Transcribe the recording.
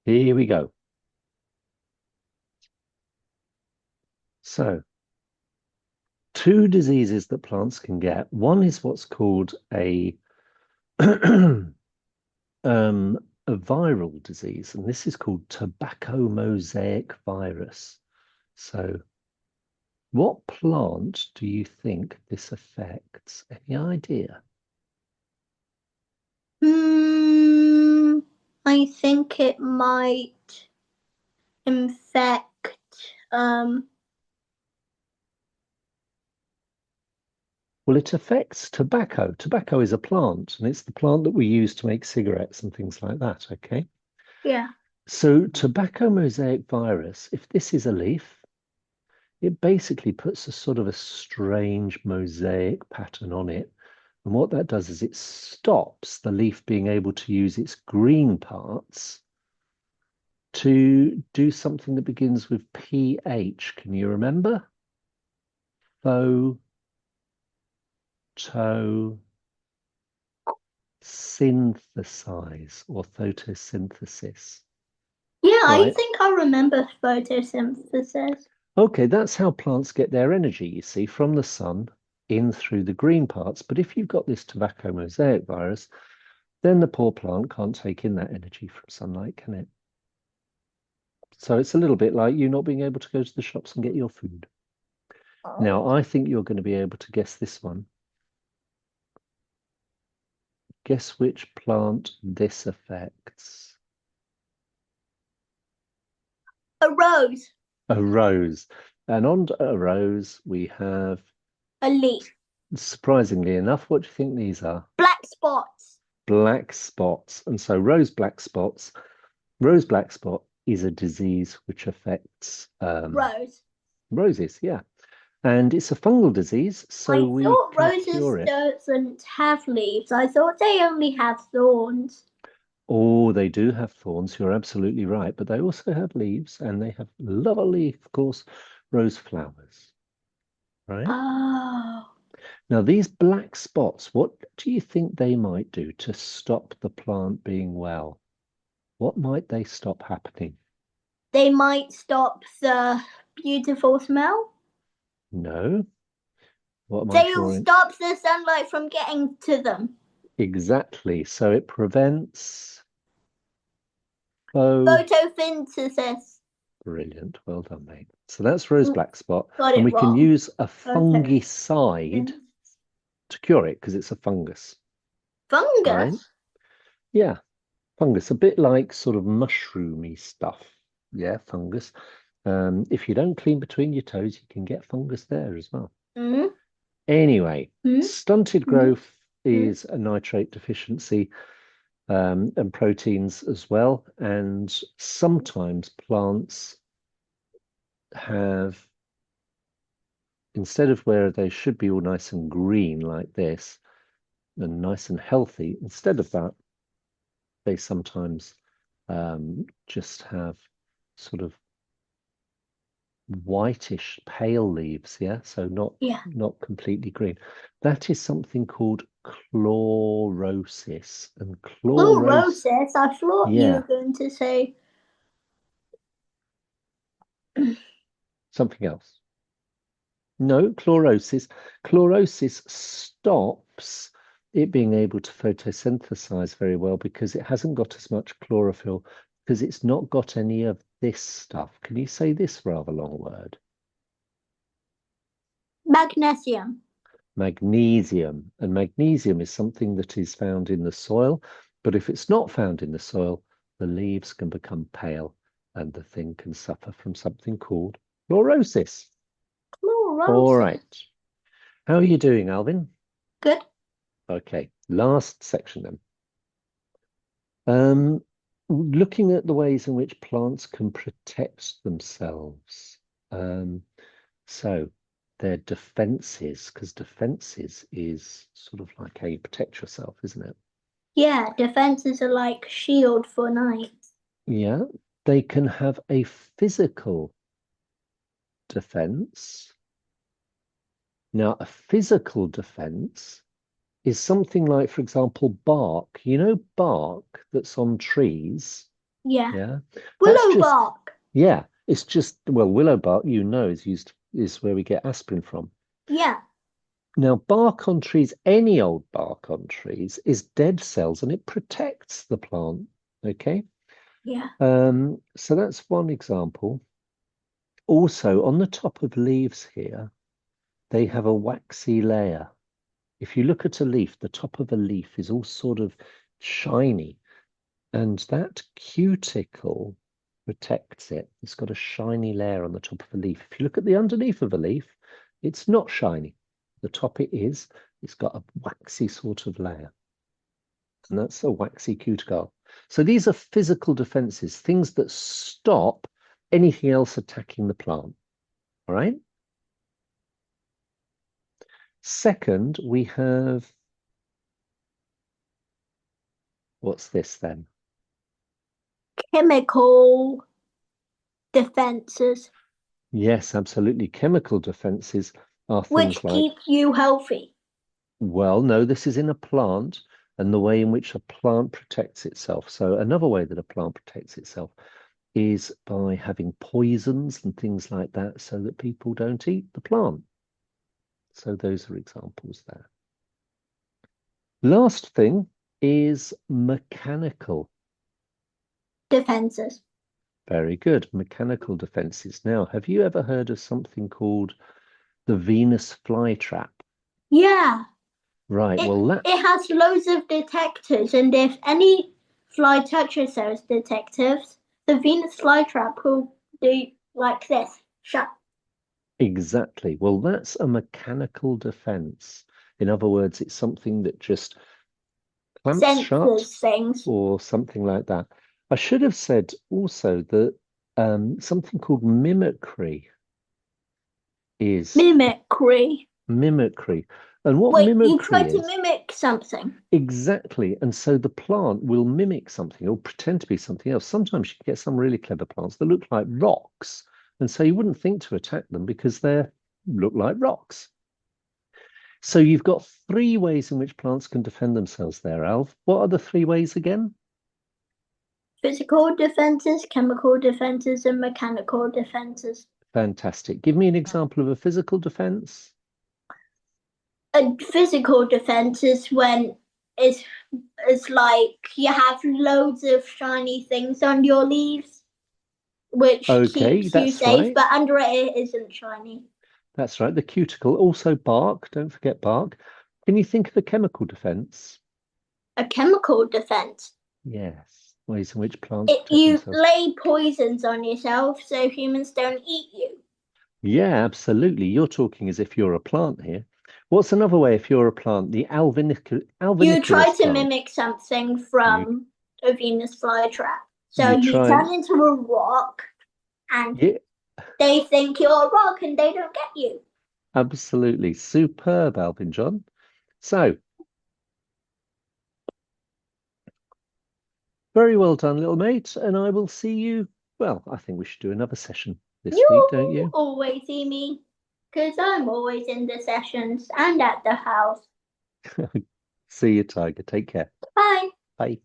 Here we go. So, two diseases that plants can get. One is what's called a viral disease, and this is called tobacco mosaic virus. So, what plant do you think this affects? Any idea? Hmm, I think it might infect Well, it affects tobacco. Tobacco is a plant, and it's the plant that we use to make cigarettes and things like that, okay? yeah. So, tobacco mosaic virus, if this is a leaf, it basically puts a sort of a strange mosaic pattern on it. And what that does is it stops the leaf being able to use its green parts to do something that begins with PH. Can you remember? Photosynthesize or photosynthesis, Yeah, I right? think I remember photosynthesis. Okay, that's how plants get their energy, you see, from the sun in through the green parts. But if you've got this tobacco mosaic virus, then the poor plant can't take in that energy from sunlight, can it? So it's a little bit like you not being able to go to the shops and get your food. Now, Oh. I think you're going to be able to guess this one. Guess which plant this affects? A rose, A rose. And on a rose, we have, a leaf, surprisingly enough, what do you think these are? black spots, Black spots. And so rose black spot is a disease which affects rose. roses, yeah. And it's a fungal disease, so I we thought can roses cure it. doesn't have leaves. I thought they only have thorns. Oh, they do have thorns, you're absolutely right, but they also have leaves and they have lovely, of course, rose flowers, right? Oh. Now, these black spots, what do you think they might do to stop the plant being well? What might they stop happening? They might stop the beautiful smell. No. What am I They'll drawing? stop the sunlight from getting to them. Exactly. So it prevents. Oh, Photosynthesis. brilliant. Well done, mate. So that's rose Mm, black spot. got And it we can wrong. use a fungicide Photosynthesis. to cure it because it's a fungus, right? Fungus. Yeah, fungus, a bit like sort of mushroomy stuff. Yeah, fungus. If you don't clean between your toes, you can get fungus there as well. Mm, Anyway, mm, stunted mm, growth mm. is a nitrate deficiency and proteins as well. And sometimes plants have, instead of where they should be all nice and green like this and nice and healthy, instead of that, they sometimes just have sort of whitish pale leaves, yeah, so not Yeah. not completely green. That is something called chlorosis, and chloros, Chlorosis. I thought you were yeah, going to say something else. No, chlorosis stops it being able to photosynthesize very well because it hasn't got as much chlorophyll because it's not got any of this stuff. Can you say this rather long word? magnesium. Magnesium. And magnesium is something that is found in the soil. But if it's not found in the soil, the leaves can become pale and the thing can suffer from something called chlorosis. All Chlorosis. right. How are you doing, Alvin? Good. Okay, last section then. Looking at the ways in which plants can protect themselves. Um, so their defenses, because defenses is sort of like how you protect yourself, isn't it? Yeah, defenses are like shield for knights. Yeah, they can have a physical defense. Now, a physical defense is something like, for example, bark. You know, bark that's on trees. Yeah. Yeah, that's Willow just, bark. yeah, it's just, well, willow bark, is where we get aspirin from. Yeah. Now, bark on trees, any old bark on trees, is dead cells and it protects the plant. Okay. Yeah. So that's one example. Also, on the top of leaves here, they have a waxy layer. If you look at a leaf, the top of a leaf is all sort of shiny, and that cuticle protects it. It's got a shiny layer on the top of a leaf. If you look at the underneath of a leaf, it's not shiny. The top it is, it's got a waxy sort of layer, and that's a waxy cuticle. So these are physical defenses, things that stop anything else attacking the plant. All right. Second, we have, what's this then? Chemical defenses, Yes, absolutely. Chemical defenses are things which like, keep you healthy. well, no, this is in a plant and the way in which a plant protects itself. So another way that a plant protects itself is by having poisons and things like that so that people don't eat the plant. So those are examples there. Last thing is mechanical. Defenses. Very good. Mechanical defenses. Now, have you ever heard of something called the Venus flytrap? Yeah. Right. It Well, that it has loads of detectors, and if any fly touches those detectors, the Venus flytrap will do like this. Shut. exactly. Well, that's a mechanical defense. In other words, it's something that just clamps shut Senses things. or something like that. I should have said also that something called is Mimicry. mimicry. And what Wait, you try mimicry to is, mimic something. exactly. And so the plant will mimic something or pretend to be something else. Sometimes you can get some really clever plants that look like rocks. And so you wouldn't think to attack them because they look like rocks. So you've got three ways in which plants can defend themselves there, Alf. What are the three ways again? Physical defenses, chemical defenses, and mechanical defenses. Fantastic. Give me an example of a physical defense. A physical defense is when it's like you have loads of shiny things on your leaves, which Okay, keeps you that's safe, right. but under it isn't shiny. That's right. The cuticle, also bark. Don't forget bark. Can you think of a chemical defense? A chemical defense. Yes. Ways in which plants protect You themselves. lay poisons on yourself so humans don't eat you. Yeah, absolutely. You're talking as if you're a plant here. What's another way if you're a plant? The You try alviniculus to plant. mimic something You from a Venus flytrap. So you you try. turn into a rock and Yeah, they think you're a rock and they don't get you. absolutely. Superb, Alvin John. So, very well done, little mate. And I will see you. Well, I think we should do another session this week, don't You you? always see me because I'm always in the sessions and at the house. See you, Tiger. Take care. Bye. Bye.